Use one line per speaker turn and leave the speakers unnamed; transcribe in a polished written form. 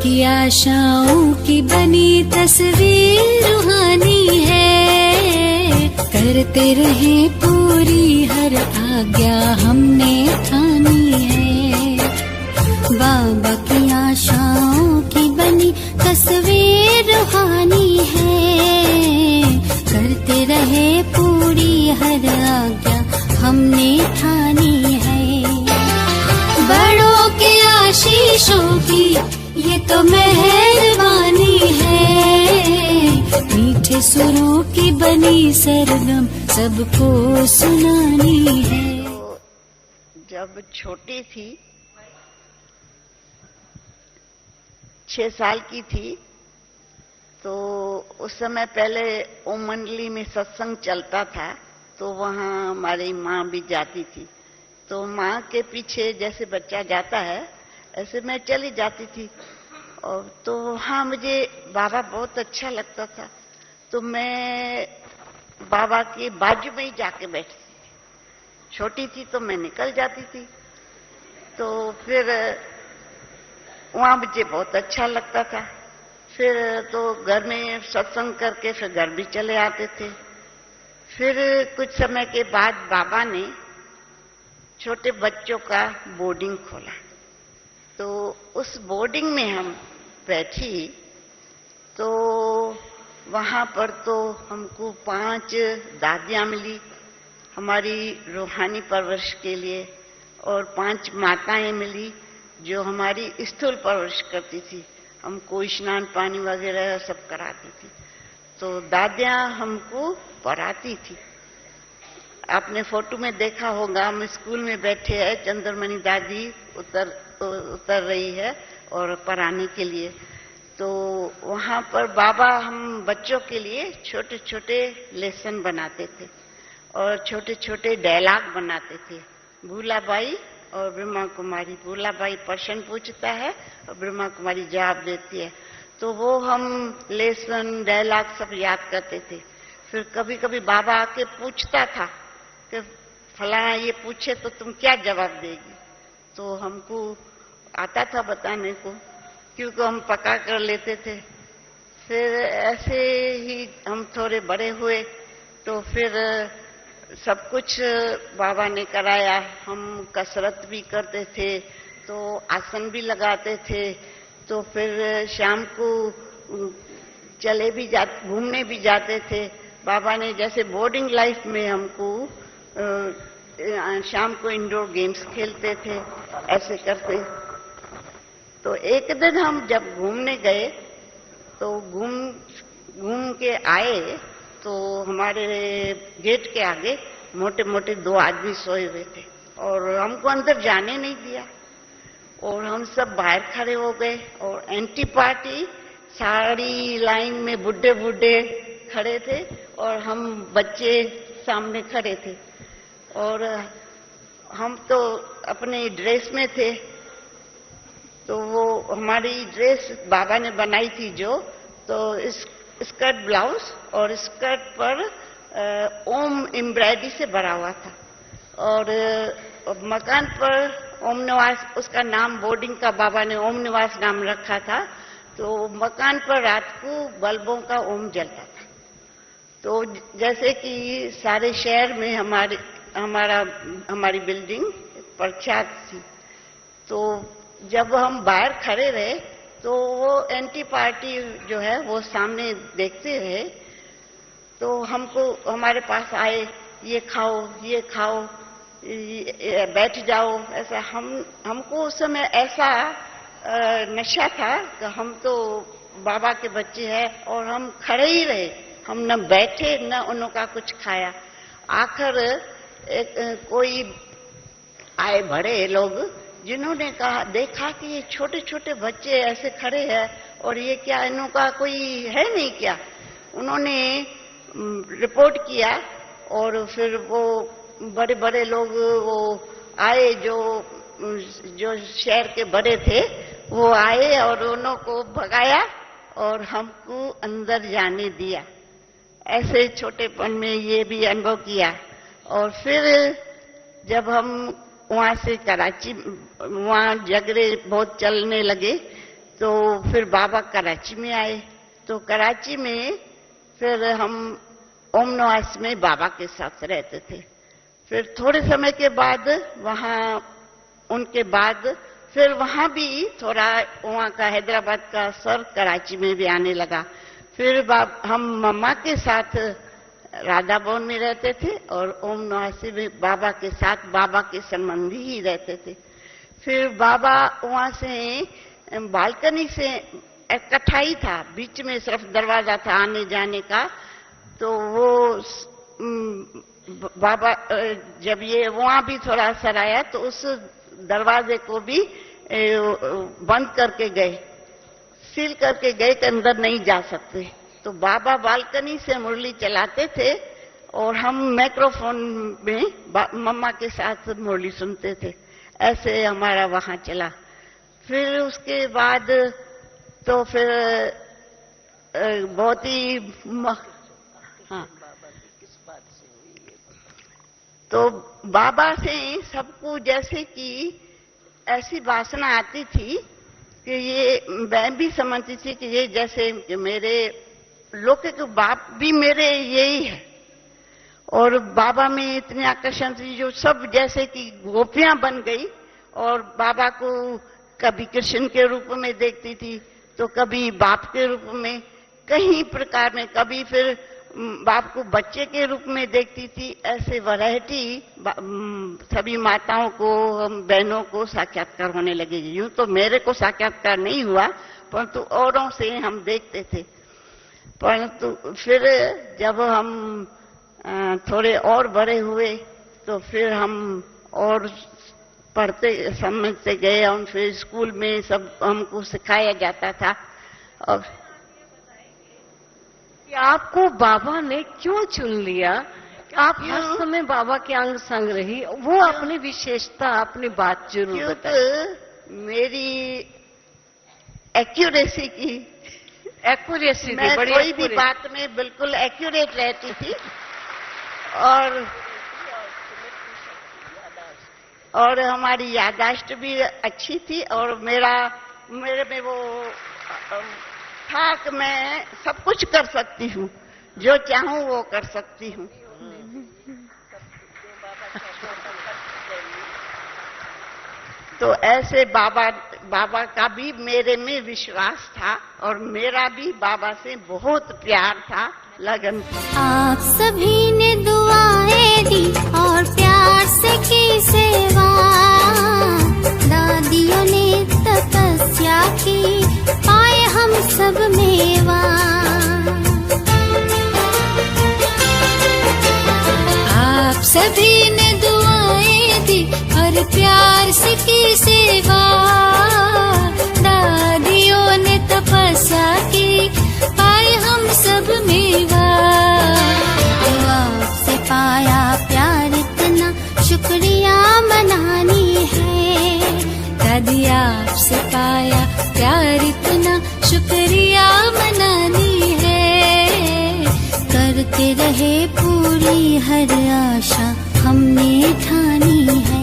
की आशाओं की बनी तस्वीर रूहानी है। करते रहे पूरी हर आज्ञा हमने ठानी है। बाबा की आशाओं की बनी तस्वीर रूहानी है। करते रहे पूरी हर आज्ञा हमने ठानी है। बड़ों के आशीषों की ये तो मेहरबानी है। मीठे सुरों की बनी सरगम सबको सुनानी है।
जब छोटी थी, 6 साल की थी, तो उस समय पहले ओम मंडली में सत्संग चलता था, तो वहाँ हमारी माँ भी जाती थी। तो माँ के पीछे जैसे बच्चा जाता है ऐसे मैं चली जाती थी। और तो हाँ, मुझे बाबा बहुत अच्छा लगता था, तो मैं बाबा के बाजू में ही जाके बैठती थी। छोटी थी तो मैं निकल जाती थी, तो फिर वहाँ मुझे बहुत अच्छा लगता था। फिर तो घर में सत्संग करके फिर घर भी चले आते थे। फिर कुछ समय के बाद बाबा ने छोटे बच्चों का बोर्डिंग खोला, तो उस बोर्डिंग में हम बैठी, तो वहाँ पर तो हमको 5 दादियाँ मिली हमारी रूहानी परवरिश के लिए, और 5 माताएं मिली जो हमारी स्थूल परवरिश करती थी। हमको स्नान पानी वगैरह सब कराती थी। तो दादियाँ हमको पढ़ाती थी। आपने फोटो में देखा होगा, हम स्कूल में बैठे हैं, चंद्रमणि दादी उतर रही है और पढ़ाने के लिए। तो वहाँ पर बाबा हम बच्चों के लिए छोटे छोटे लेसन बनाते थे और छोटे छोटे डायलॉग बनाते थे। भूलाबाई और ब्रह्मा कुमारी, भूलाबाई प्रश्न पूछता है और ब्रह्मा कुमारी जवाब देती है। तो वो हम लेसन डायलॉग सब याद करते थे। फिर कभी कभी बाबा आके पूछता था कि फलाना ये पूछे तो तुम क्या जवाब देगी, तो हमको आता था बताने को, क्योंकि हम पका कर लेते थे। फिर ऐसे ही हम थोड़े बड़े हुए, तो फिर सब कुछ बाबा ने कराया। हम कसरत भी करते थे, तो आसन भी लगाते थे। तो फिर शाम को घूमने भी जाते थे। बाबा ने जैसे बोर्डिंग लाइफ में हमको शाम को इंडोर गेम्स खेलते थे, ऐसे करते। तो एक दिन हम जब घूमने गए, तो घूम के आए, तो हमारे गेट के आगे मोटे मोटे 2 आदमी सोए हुए थे और हमको अंदर जाने नहीं दिया। और हम सब बाहर खड़े हो गए और एंटी पार्टी सारी लाइन में बुड्ढे बुड्ढे खड़े थे और हम बच्चे सामने खड़े थे। और हम तो अपने ड्रेस में थे, तो वो हमारी ड्रेस बाबा ने बनाई थी जो, तो स्कर्ट ब्लाउज और स्कर्ट पर ओम एम्ब्रॉयडरी से भरा हुआ था। और मकान पर ओम निवास, उसका नाम बोर्डिंग का बाबा ने ओम निवास नाम रखा था। तो मकान पर रात को बल्बों का ओम जलता था। तो जैसे कि सारे शहर में हमारी बिल्डिंग प्रख्यात थी। तो जब हम बाहर खड़े रहे, तो वो एंटी पार्टी जो है वो सामने देखते रहे। तो हमको हमारे पास आए, ये खाओ, ये खाओ, बैठ जाओ, ऐसा। हमको उस समय ऐसा नशा था कि हम तो बाबा के बच्चे हैं और हम खड़े ही रहे। हम न बैठे न उनका कुछ खाया। आखिर कोई आए बड़े लोग, जिन्होंने देखा कि ये छोटे छोटे बच्चे ऐसे खड़े हैं और ये क्या, इनका कोई है नहीं क्या। उन्होंने रिपोर्ट किया और फिर वो बड़े बड़े लोग वो आए, जो शहर के बड़े थे, वो आए और उन्हों को भगाया और हमको अंदर जाने दिया। ऐसे छोटेपन में ये भी अनुभव किया। और फिर जब हम वहाँ से कराची, वहाँ झगड़े बहुत चलने लगे, तो फिर बाबा कराची में आए। तो कराची में फिर हम ओम निवास में बाबा के साथ रहते थे। फिर थोड़े समय के बाद उनके बाद फिर वहां भी थोड़ा वहां का हैदराबाद का असर कराची में भी आने लगा। फिर हम मम्मा के साथ राधा भवन में रहते थे और ओम निवासी में बाबा के साथ बाबा के संबंधी ही रहते थे। फिर बाबा वहां से बालकनी से इकट्ठा ही था, बीच में सिर्फ दरवाजा था आने जाने का। तो वो बाबा जब ये वहां भी थोड़ा असर आया तो उस दरवाजे को भी बंद करके गए, सील करके गए कि अंदर नहीं जा सकते। तो बाबा बालकनी से मुरली चलाते थे और हम माइक्रोफोन में मम्मा के साथ मुरली सुनते थे। ऐसे हमारा वहां चला। फिर उसके बाद तो फिर बहुत ही हाँ, तो बाबा से सबको जैसे कि ऐसी वासना आती थी कि ये मैं भी समझती थी कि ये जैसे कि मेरे लौकिक बाप भी मेरे यही है। और बाबा में इतनी आकर्षण थी जो सब जैसे कि गोपियां बन गई और बाबा को कभी कृष्ण के रूप में देखती थी तो कभी बाप के रूप में, कहीं प्रकार में, कभी फिर बाप को बच्चे के रूप में देखती थी। ऐसे वैरायटी सभी माताओं को, बहनों को साक्षात्कार होने लगे। यूं तो मेरे को साक्षात्कार नहीं हुआ परंतु औरों से हम देखते थे। परंतु फिर जब हम थोड़े और बड़े हुए तो फिर हम और पढ़ते समझते गए और फिर स्कूल में सब हमको सिखाया जाता था। और
आपको बाबा ने क्यों चुन लिया? आप हर समय बाबा के अंग संग रही, वो अपनी विशेषता, अपनी बात जरूर बताइए।
मेरी एक्यूरेसी की,
एक्यूरेसी
मैं
बड़ी
कोई भी बात में बिल्कुल एक्यूरेट रहती थी और हमारी याददाश्त भी अच्छी थी और मेरे में वो था कि मैं सब कुछ कर सकती हूँ, जो चाहूँ वो कर सकती हूँ। तो ऐसे बाबा का भी मेरे में विश्वास था और मेरा भी बाबा से बहुत प्यार था, लगन था।
आप सभी ने दुआएं दी और प्यार से की सेवा, दादियों ने तपस्या की, पाए हम सब मेवा। आप सभी ने दुआएं दी और प्यार से की सेवा, दादियों ने तपस्या की, पाए हम सब मेवा। आपसे पाया प्यार इतना शुक्रिया मनानी है, दादी आपसे पाया प्यार इतना शुक्रिया मनानी है। करते रहे पूरी हर आशा हमने ठानी है।